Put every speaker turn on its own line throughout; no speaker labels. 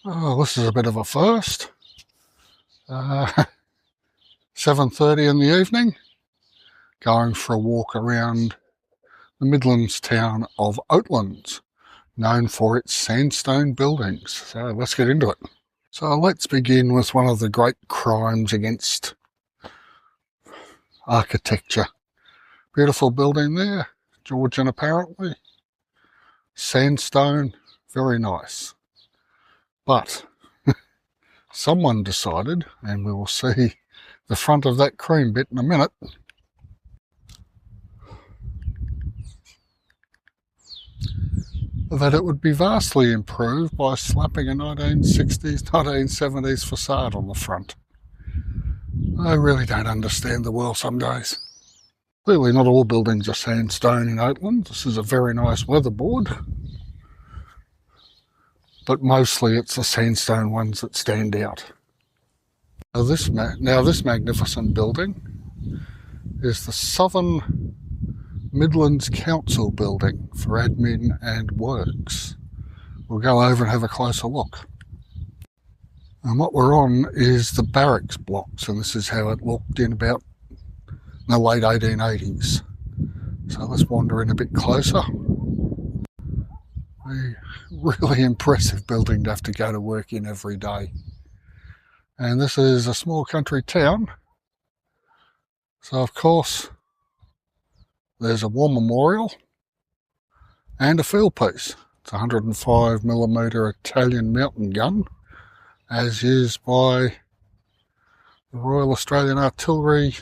Oh, this is a bit of a first. 7:30 in the evening, going for a walk around the Midlands town of Oatlands, known for its sandstone buildings. So let's get into it. So let's begin with one of the great crimes against architecture. Beautiful building there, Georgian apparently. Sandstone, very nice. But someone decided, and we will see the front of that cream bit in a minute, that it would be vastly improved by slapping a 1960s, 1970s facade on the front. I really don't understand the world some days. Clearly not all buildings are sandstone in Oatlands. This is a very nice weatherboard, but mostly it's the sandstone ones that stand out. Now this magnificent building is the Southern Midlands Council building for admin and works. We'll go over and have a closer look. And what we're on is the barracks blocks, and this is how it looked in about the late 1880s. So let's wander in a bit closer. A really impressive building to have to go to work in every day. And this is a small country town. So of course there's a war memorial and a field piece. It's a 105mm Italian mountain gun, as used by the Royal Australian Artillery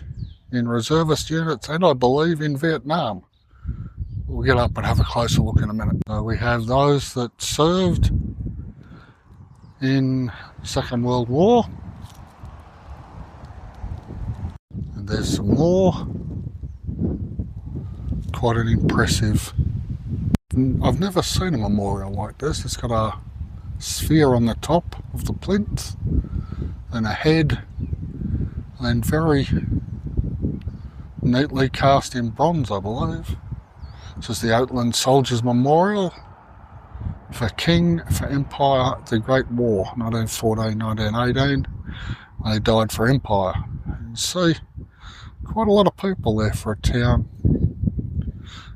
in reservist units, and I believe in Vietnam. We'll get up and have a closer look in a minute. So we have those that served in Second World War. And there's some more. Quite an impressive. I've never seen a memorial like this. It's got a sphere on the top of the plinth and a head, and very neatly cast in bronze, I believe. This is the Oatlands Soldiers Memorial for King, for Empire, the Great War, 1914, 1918. They died for Empire. You see quite a lot of people there for a town.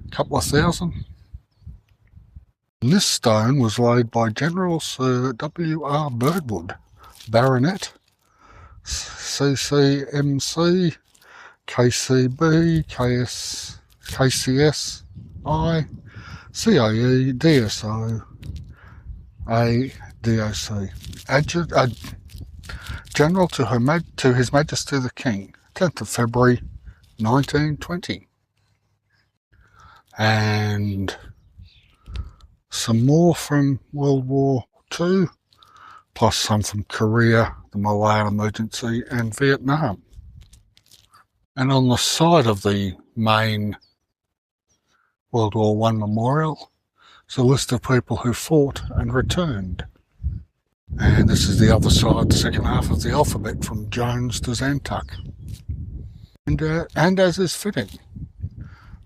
A couple of thousand. And this stone was laid by General Sir W.R. Birdwood, Baronet, CCMC, KCB, KCS, CAE, DSO, ADOC. General to His Majesty the King, 10th of February 1920. And some more from World War II, plus some from Korea, the Malayan emergency, and Vietnam. And on the side of the main World War I memorial is a list of people who fought and returned. And this is the other side, the second half of the alphabet, from Jones to Zantuck. And as is fitting,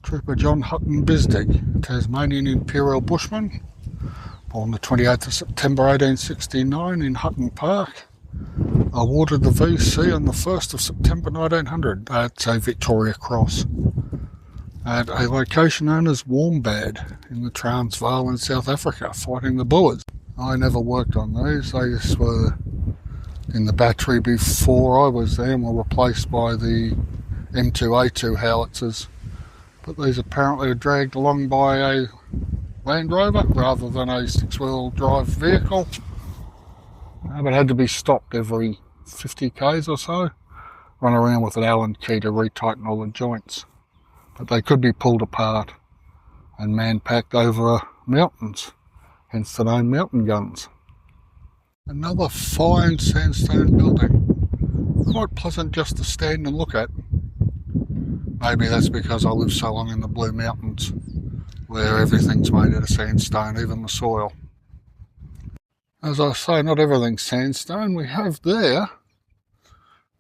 Trooper John Hutton Bisdig, Tasmanian Imperial Bushman, born the 28th of September 1869 in Hutton Park, awarded the VC on the 1st of September 1900. That's a Victoria Cross, at a location known as Warmbad in the Transvaal in South Africa, fighting the Boers. I never worked on these. These were in the battery before I was there and were replaced by the M2A2 howitzers. But these apparently are dragged along by a Land Rover rather than a six-wheel drive vehicle. But had to be stopped every 50 k's or so. Run around with an Allen key to retighten all the joints. But they could be pulled apart and man-packed over mountains, hence the name mountain guns. Another fine sandstone building. Quite pleasant just to stand and look at. Maybe that's because I live so long in the Blue Mountains, where everything's made out of sandstone, even the soil. As I say, not everything's sandstone. We have there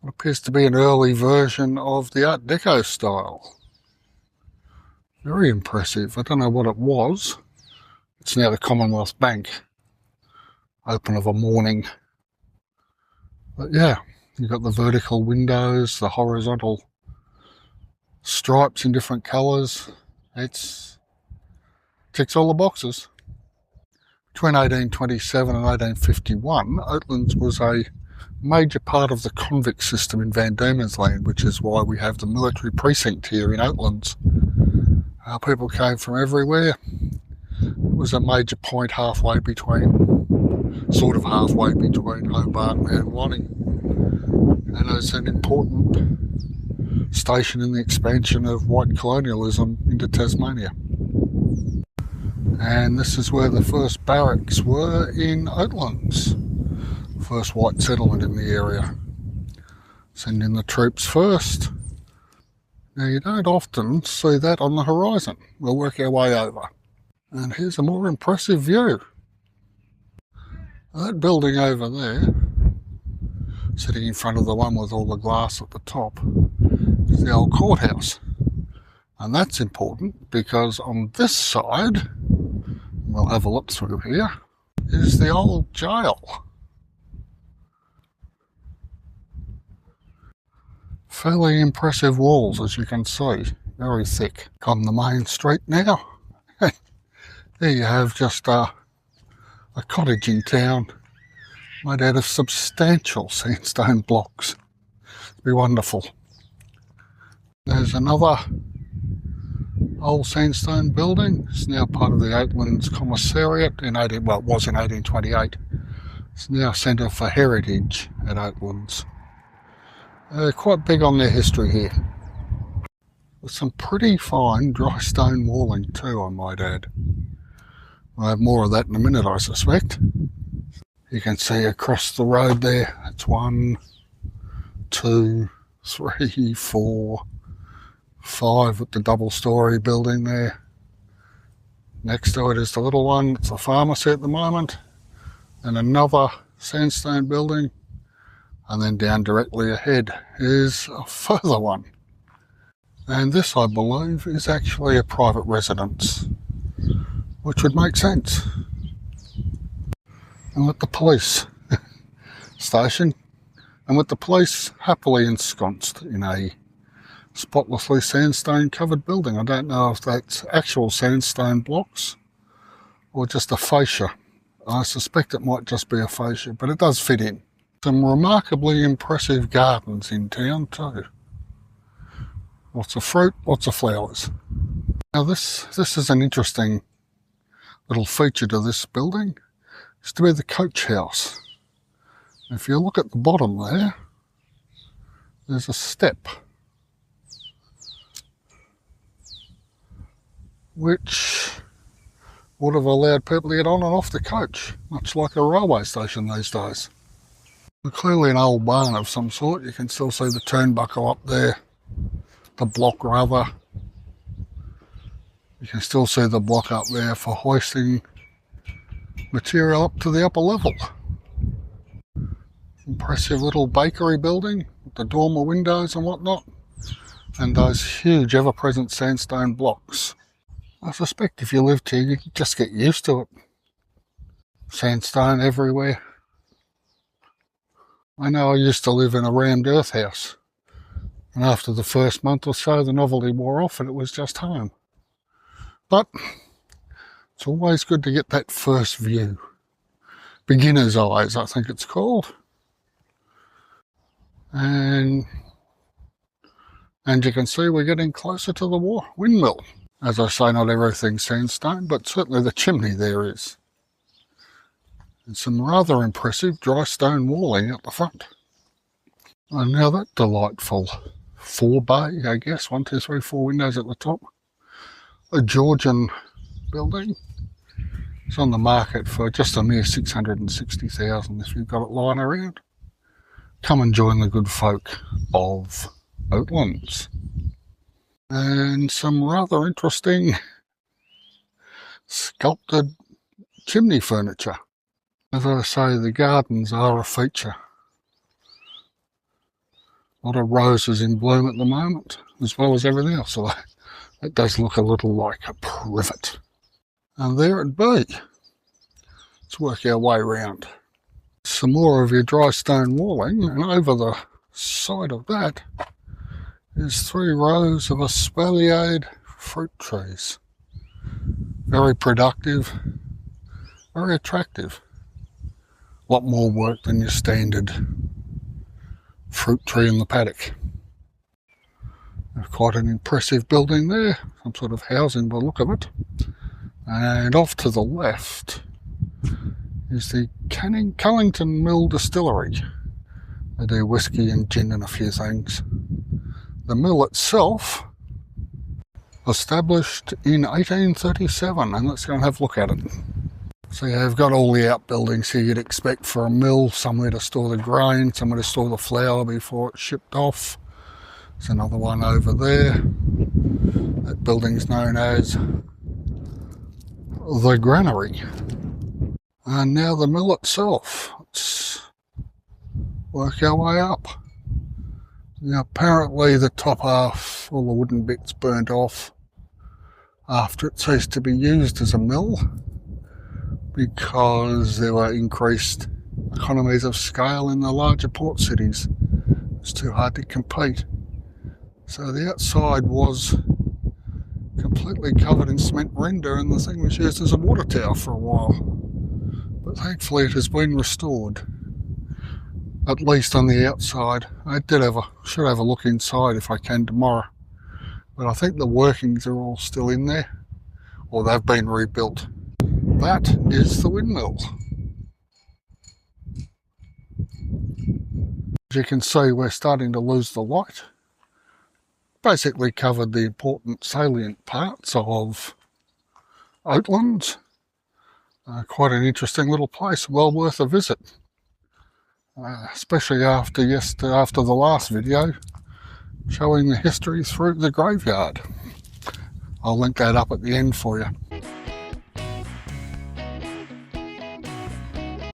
what appears to be an early version of the Art Deco style. Very impressive. I don't know what it was. It's now the Commonwealth Bank. open of a morning. But yeah, you've got the vertical windows, the horizontal stripes in different colours. It ticks all the boxes. Between 1827 and 1851, Oatlands was a major part of the convict system in Van Diemen's Land, which is why we have the military precinct here in Oatlands. People came from everywhere. It was a major point halfway between Hobart and Wanning. And it's an important station in the expansion of white colonialism into Tasmania. And this is where the first barracks were in Oatlands. First white settlement in the area. Send in the troops first. Now you don't often see that on the horizon. We'll work our way over. And here's a more impressive view. That building over there, sitting in front of the one with all the glass at the top, is the old courthouse. And that's important because on this side, we'll have a look through here, is the old jail. Fairly impressive walls, as you can see, very thick. On the main street now, there you have just a cottage in town made out of substantial sandstone blocks. It'd be wonderful. There's another old sandstone building. It's now part of the Oatlands Commissariat it was in 1828. It's now Centre for Heritage at Oatlands. Quite big on their history here. With some pretty fine dry stone walling too, I might add. We'll have more of that in a minute, I suspect. You can see across the road there, it's 1, 2, 3, 4, 5 with the double-storey building there. Next to it is the little one, it's a pharmacy at the moment, and another sandstone building. And then down directly ahead is a further one. And this, I believe, is actually a private residence, which would make sense. And with the police station, and with the police happily ensconced in a spotlessly sandstone covered building. I don't know if that's actual sandstone blocks or just a fascia. I suspect it might just be a fascia, but it does fit in. Some remarkably impressive gardens in town too. Lots of fruit, lots of flowers. Now this is an interesting little feature to this building. It's to be the coach house. If you look at the bottom there, there's a step which would have allowed people to get on and off the coach, much like a railway station these days. Clearly an old barn of some sort. You can still see the turnbuckle up there, the block rather. You can still see the block up there for hoisting material up to the upper level. Impressive little bakery building with the dormer windows and whatnot, and those huge ever-present sandstone blocks. I suspect if you lived here, you could just get used to it. Sandstone everywhere. I know I used to live in a rammed earth house, and after the first month or so, the novelty wore off and it was just home. But it's always good to get that first view. Beginner's eyes, I think it's called. And you can see we're getting closer to the windmill. As I say, not everything's sandstone, but certainly the chimney there is. And some rather impressive dry stone walling at the front. And now that delightful 4-bay, I guess, 1, 2, 3, 4 windows at the top. A Georgian building. It's on the market for just a mere $660,000 if you've got it lying around. Come and join the good folk of Oatlands. And some rather interesting sculpted chimney furniture. As I say, the gardens are a feature. A lot of roses in bloom at the moment, as well as everything else. So it does look a little like a privet. And there it be. Let's work our way round. Some more of your dry stone walling, and over the side of that is 3 rows of espaliered fruit trees. Very productive, very attractive. A lot more work than your standard fruit tree in the paddock. Quite an impressive building there, some sort of housing by the look of it. And off to the left is the Cullington Mill Distillery. They do whiskey and gin and a few things. The mill itself, established in 1837, and let's go and have a look at it. So you've got all the outbuildings here you'd expect for a mill, somewhere to store the grain, somewhere to store the flour before it's shipped off. There's another one over there. That building's known as the granary. And now the mill itself. Let's work our way up. Now apparently the top half, all the wooden bits burnt off after it ceased to be used as a mill because there were increased economies of scale in the larger port cities. It's too hard to compete. So the outside was completely covered in cement render and the thing was used as a water tower for a while. But thankfully it has been restored, at least on the outside. I should have a look inside if I can tomorrow. But I think the workings are all still in there, or they've been rebuilt. That is the windmill. As you can see, we're starting to lose the light. Basically covered the important salient parts of Oatlands. Quite an interesting little place, well worth a visit. Especially after the last video showing the history through the graveyard. I'll link that up at the end for you.